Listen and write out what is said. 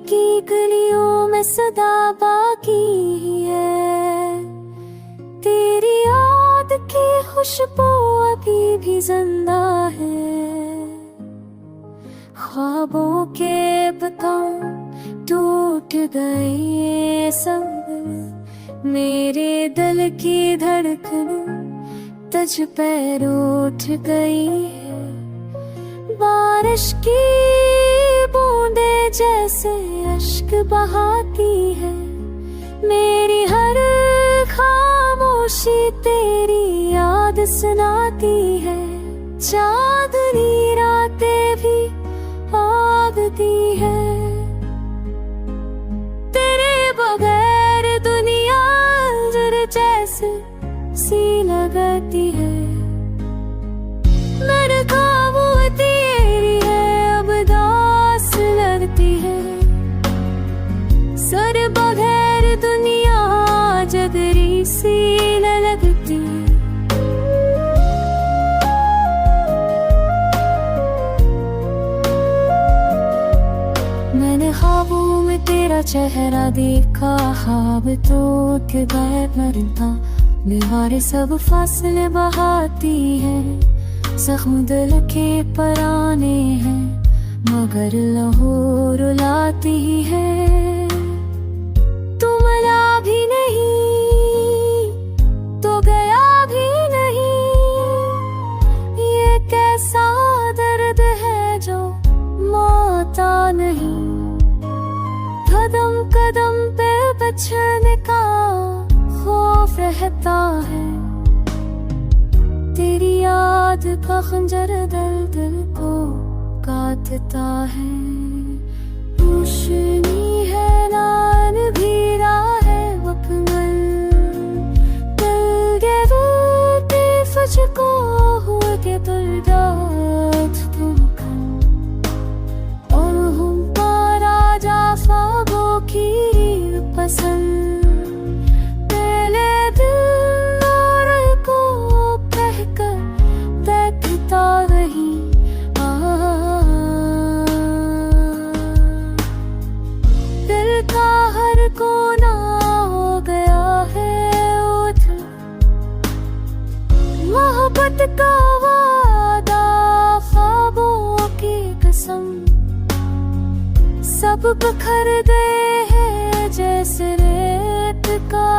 की गलियों में सदा बाकी है, तेरी याद की खुशबू अभी भी जिंदा है। ख्वाबों के बताऊं टूट गए सब, मेरे दिल की धड़कन तुझ पे रूठ गई है। बारिश की बूंदे जैसे अश्क बहाती है, मेरी हर खामोशी तेरी याद सुनाती है। चांदनी रातें भी आगती है, तेरे बगैर दुनिया अंजर जैसे सी लगती है। मेरे ख्वाबों तेरी है अब दास लगती है, सर बगैर दुनिया जगरी सी लगती है। मैंने ख्वाबों में तेरा चेहरा देखा, ख्वाब टूट गए मरना दीवारें सब फासले बहाती है। जख्म दिल के पराने हैं मगर लहू रुलाती है। तू मिला भी नहीं तो गया भी नहीं, ये कैसा दर्द है जो मौता नहीं। कदम कदम पे बचने का खौफ रहता है, तेरी याद का खंजर दिल दिल को काटता है। रोशनी है नान भीरा है वकमल, दिल के रूटे फजको हुए के दुर्दात तुमकन। और हम पारा जा ख्वाबों की पसंद, कोना हो गया है उथल, मोहब्बत का वादा ख्वाबों की कसम, सब बिखर गए हैं जैसे रेत का